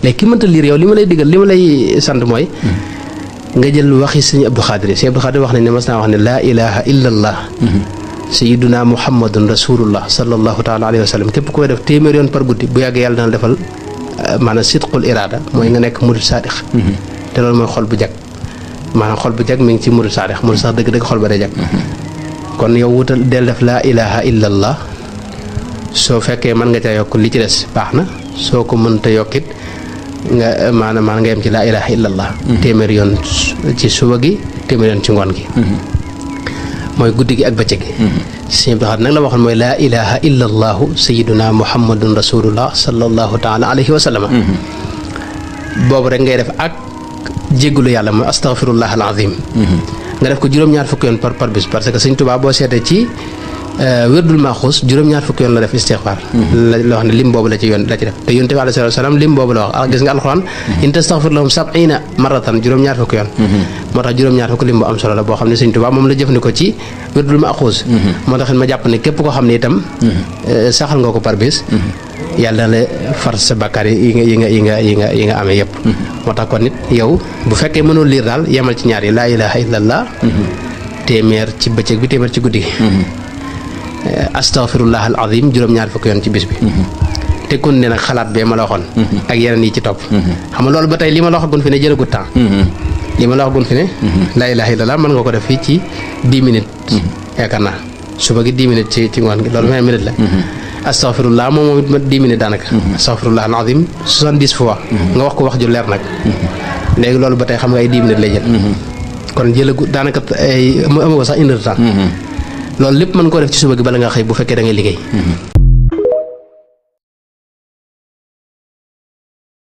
léegi ki mënta liir yow li ma lay digal li ma lay sant mooy nga jël waxi sëñ Abdou Khadir wax nañ ne mas naa wax ne laa ilaha illa allah sayyiduna muhammadun rasulullah sallallahu taala alayhi wa sallam képp koy def téeméer yoon par guddi bu yàggee yàlla dana defal maanaam sidqul iraada mooy nga nekk murid saadix te loolu mooy xol bu jag maanaam xol bu jag mi ngi ci murid saadix murid sax dëgg-dëgg xol ba day jag kon yow wutal del def laa ilaha illa allah soo fekkee mën nga ca yokk li ci des baax na soo ko mënta yokkit nga maanaam nga yem ci laa ilaha illa allah téeméer yoon ci suba gi téeméer yoon ci ngoon gi mooy guddi gi ak bëccëg gi sëñ Abdou Khadre nag la waxoon mooy laa ilaha illa allahu sayyiduna muhammadun rasulullah sallallahu taala alayhi wa sallam boobu rek ngay def ak jéggalu yàlla mooy astaghfirullah al azim nga def ko juróom-ñaar fukki yoon par bis parce que sëñ Tuubaa boo seetee ci wérdul maaxuus juróom-ñaar fukki yoon la def istixfaar la wax ne lim boobu la ci def te yonent bi alayhi salaam lim boobu la wax gis nga alxuraan in tastaghfir lahum 70 marratan juróom-ñaar fukki yoon moo tax juróom-ñaar fukki lim bu am solo la boo xam ne sëñ Tuubaa moom la jëfandikoo ci wérdul maaxuus moo tax ma jàpp ne képp koo xam ne itam saxal nga ko par bis yàlla na la far sa bakkaar yi nga amee yëpp moo tax kon nit yow bu fekkee mënoo liir daal yemal ci ñaar yi laa ilaha illallah téeméer ci bëccëg bi téeméer ci guddi gi astaghfirullah al azim juróom-ñaar fukki yoon ci bis bi te kon ne nag xalaat bee ma la waxoon ak yeneen yi ci topp xam nga loolu ba tey li ma la waxagun fi ne jëlagut temps li ma la waxagun fi ne laa ilaha illallah mën nga ko def fii ci 10 minutes yaakaar naa suba gi 10 minutes ci ngoon gi loolu 20 minutes la astaghfirullah moom it ma 10 minutes daanaka astaghfirullah al azim 70 fois nga wax ko wax ju leer nag léegi loolu ba tey xam nga ay 10 minutes lay jël kon jëlagut daanaka ay amu ko sax une heure de temps loolu lépp mën koo def ci suba gi bala nga xëy bu fekkee da ngay liggéey